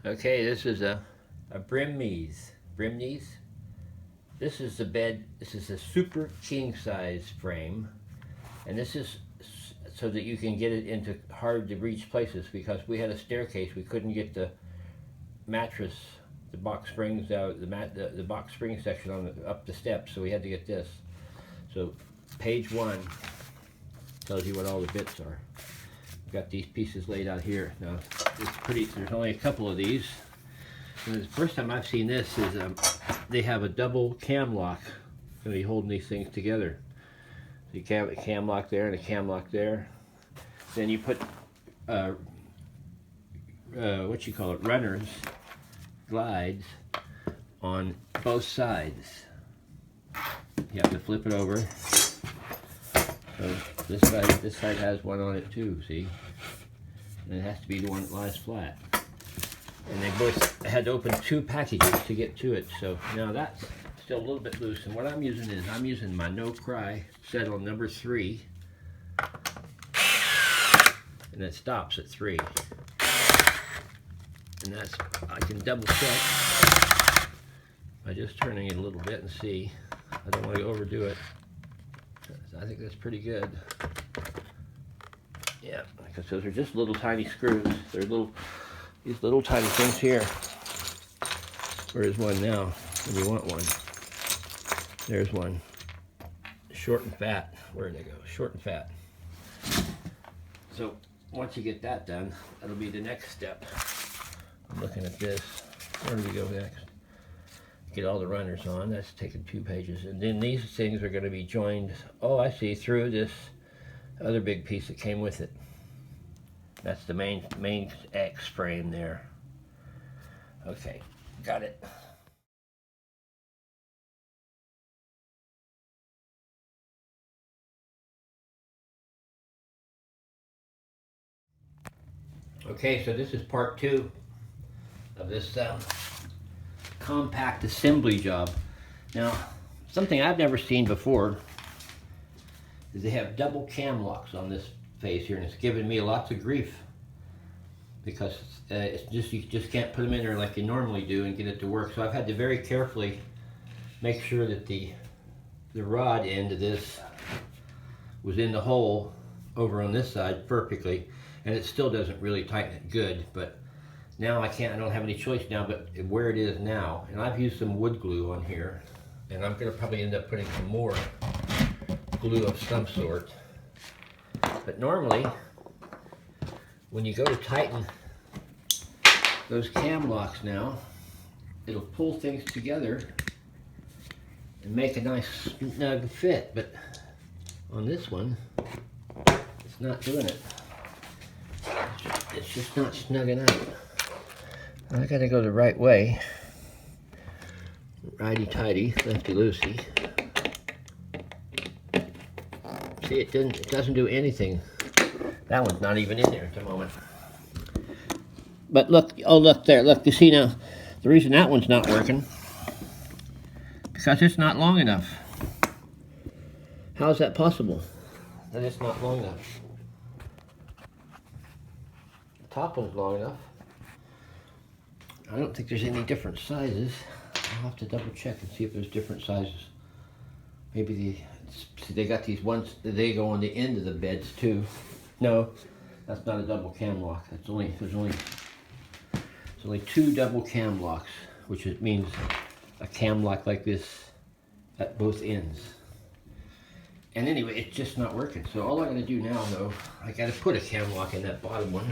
Okay, this is a BRIMMES. BRIMMES. This is the bed. This is a super king size frame, and this is so that you can get it into hard to reach places, because we had a staircase. We couldn't get the mattress, the box springs out, the box spring section on up the steps, so we had to get this. So page 1 tells you what all the bits are. Got these pieces laid out here. Now, it's pretty, there's only a couple of these. And the first time I've seen this is they have a double cam lock. Going to be holding these things together. So you have a cam lock there and a cam lock there. Then you put, what you call it, runners, glides, on both sides. You have to flip it over. So this side has one on it too, see? And it has to be the one that lies flat. And they both had to open 2 packages to get to it. So now that's still a little bit loose. And what I'm using is, I'm using my No Cry set on number 3. And it stops at 3. And that's, I can double check by just turning it a little bit and see. I don't want to overdo it. I think that's pretty good. Yeah, because those are just little tiny screws. They're these little tiny things here. Where's one now? When you want one. There's one. Short and fat. Where'd they go? Short and fat. So once you get that done, that'll be the next step. I'm looking at this. Where do we go next? Get all the runners on. That's taking 2 pages. And then these things are going to be joined, oh, I see, through this other big piece that came with it. That's the main X frame there. Okay, got it. Okay, so this is part 2 of this compact assembly job. Now, something I've never seen before is they have double cam locks on this face here, and it's given me lots of grief because it's just, you just can't put them in there like you normally do and get it to work. So I've had to very carefully make sure that the rod end of this was in the hole over on this side perfectly, and it still doesn't really tighten it good, but now I don't have any choice now but where it is now. And I've used some wood glue on here, and I'm going to probably end up putting some more glue of some sort. But normally, when you go to tighten those cam locks now, it'll pull things together and make a nice snug fit. But on this one, it's not doing it. It's just not snugging up. I gotta go the right way. Righty-tighty, lefty-loosey. See, it doesn't do anything. That one's not even in there at the moment. But look, oh look there, look, you see now, the reason that one's not working, because it's not long enough. How is that possible? That it's not long enough. The top one's long enough. I don't think there's any different sizes. I'll have to double check and see if there's different sizes. Maybe they got these ones that they go on the end of the beds too. No, that's not a double cam lock. There's only 2 double cam locks, which means a cam lock like this at both ends. And anyway, it's just not working. So all I gotta do now though, I gotta put a cam lock in that bottom one.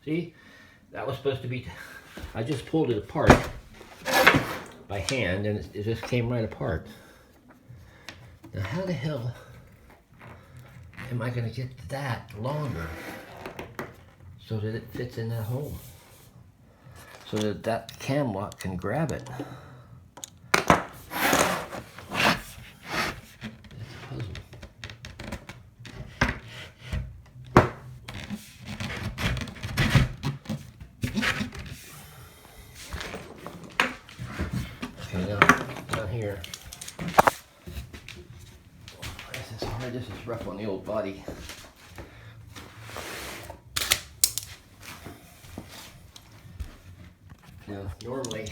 See, that was supposed to be, I just pulled it apart by hand and it just came right apart. Now how the hell am I gonna get that longer so that it fits in that hole? So that that cam lock can grab it. That's a puzzle. Okay, now down here. This is hard. This is rough on the old body. Now, normally,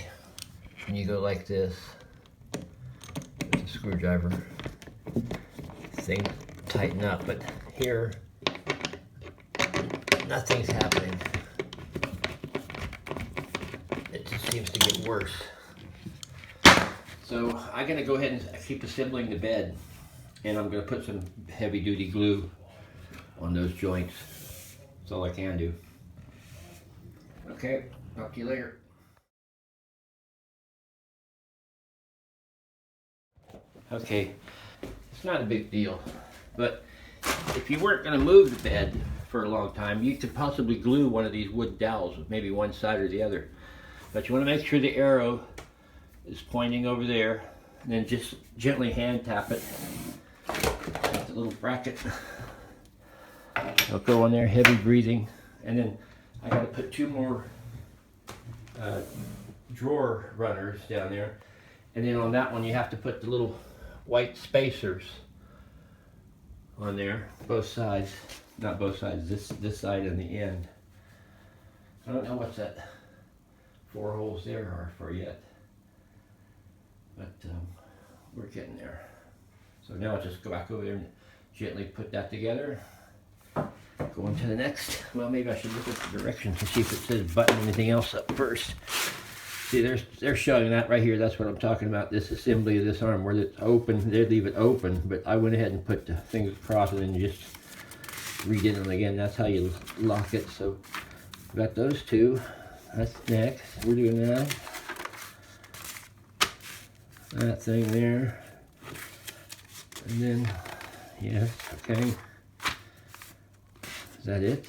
when you go like this, with a screwdriver, things tighten up, but here, nothing's happening. It just seems to get worse. So I'm gonna go ahead and keep assembling the bed, and I'm gonna put some heavy duty glue on those joints. That's all I can do. Okay, talk to you later. Okay, it's not a big deal, but if you weren't going to move the bed for a long time, you could possibly glue one of these wood dowels with maybe one side or the other. But you want to make sure the arrow is pointing over there, and then just gently hand tap it. That's a little bracket. I'll go on there, heavy breathing, and then I got to put two more drawer runners down there, and then on that one you have to put the little white spacers on there, both sides, not both sides, this side and the end. I don't know what's that 4 holes there are for yet, but we're getting there. So now I'll just go back over there and gently put that together. Go on to the next. Well, maybe I should look at the directions to see if it says button anything else up first. See, they're showing that right here. That's what I'm talking about, this assembly of this arm where it's open. They leave it open, but I went ahead and put the fingers across it and just redid them again. That's how you lock it. So got those two. That's next. We're doing that. That thing there. And then, yes, okay. Is that it?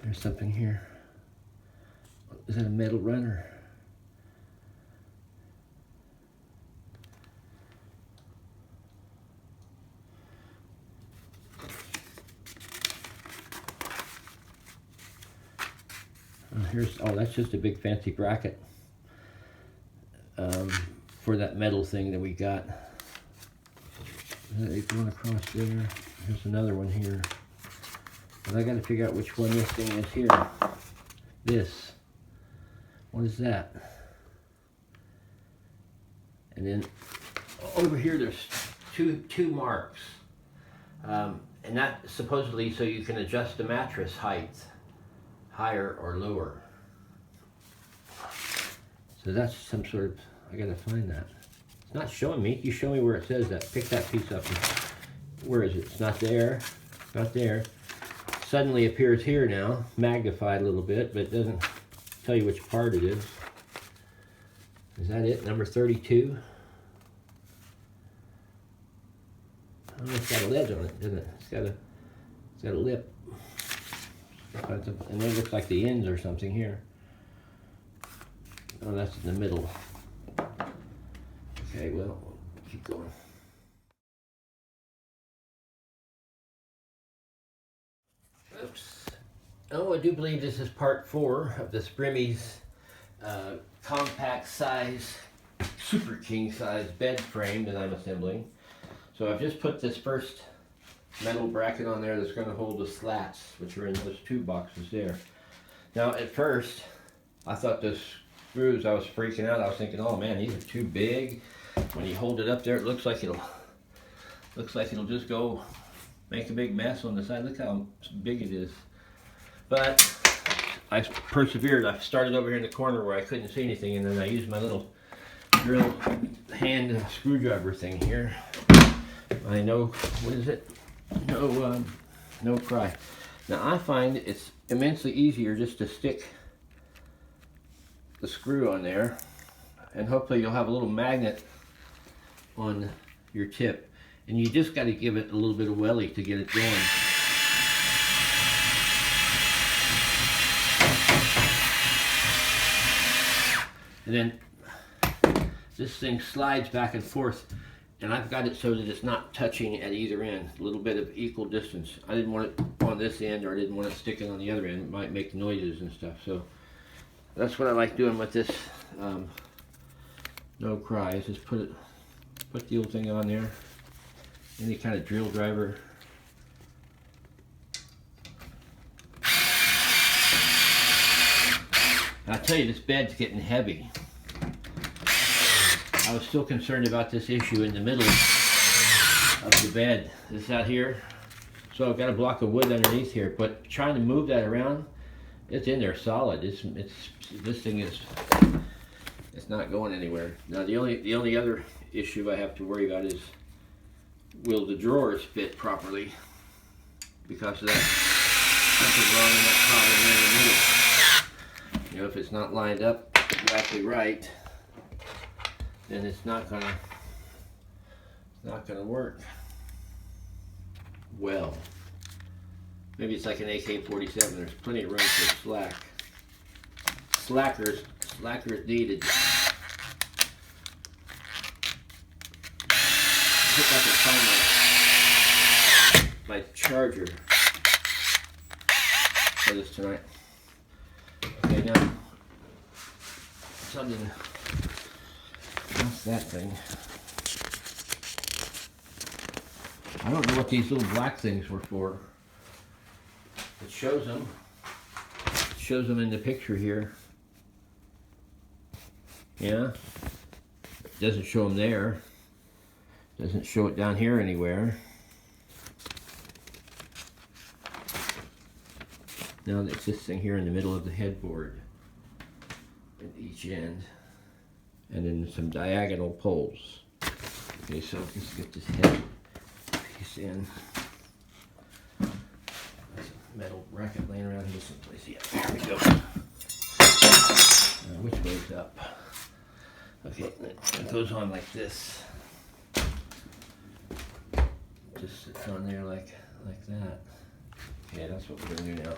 There's something here. Is that a metal runner? Oh, that's just a big fancy bracket for that metal thing that we got. Is that one across there? There's another one here. But I got to figure out which one this thing is here. This. What is that? And then over here there's two marks. And that supposedly so you can adjust the mattress height, higher or lower. So that's some sort of, I gotta find that. It's not showing me. You show me where it says that. Pick that piece up. Where is it? It's not there. Not there. Suddenly appears here now, magnified a little bit, but it doesn't tell you which part it is. Is that it? Number 32? Oh, it's got a ledge on it, doesn't it? It's got a lip. And then it looks like the ends or something here. Oh, that's in the middle. Okay, well, keep going. Oops. Oh, I do believe this is part 4 of this BRIMMES compact size, super king size bed frame that I'm assembling. So I've just put this first metal bracket on there that's going to hold the slats, which are in those 2 boxes there. Now at first, I thought those screws, I was freaking out. I was thinking, oh man, these are too big. When you hold it up there, it looks like it'll just go make a big mess on the side. Look how big it is. But I persevered. I started over here in the corner where I couldn't see anything, and then I used my little drill hand screwdriver thing here. I know, what is it? No cry. Now I find it's immensely easier just to stick the screw on there, and hopefully you'll have a little magnet on your tip, and you just got to give it a little bit of welly to get it going. And then this thing slides back and forth, and I've got it so that it's not touching at either end, a little bit of equal distance. I didn't want it on this end, or I didn't want it sticking on the other end. It might make noises and stuff. So that's what I like doing with this no cry, is just put the old thing on there. Any kind of drill driver. I tell you, this bed's getting heavy. I was still concerned about this issue in the middle of the bed. This out here. So I've got a block of wood underneath here, but trying to move that around, it's in there solid. This thing is, it's not going anywhere. Now the only other issue I have to worry about is, will the drawers fit properly? Because of that, something wrong in that problem there in the middle. You know, if it's not lined up exactly right, then it's not gonna work well. Maybe it's like an AK-47. There's plenty of room for slack. Slackers needed. I think I can find my charger for this tonight. Okay, now something. What's that thing? I don't know what these little black things were for. It shows them. It shows them in the picture here. Yeah. It doesn't show them there. Doesn't show it down here anywhere. Now it's this thing here in the middle of the headboard at each end. And then some diagonal poles. Okay, so let's get this head piece in. There's a metal bracket laying around here someplace. Yeah, there we go. Now, which way's up? Okay, it goes on like this. Just sits on there like that. Okay, that's what we're gonna do now.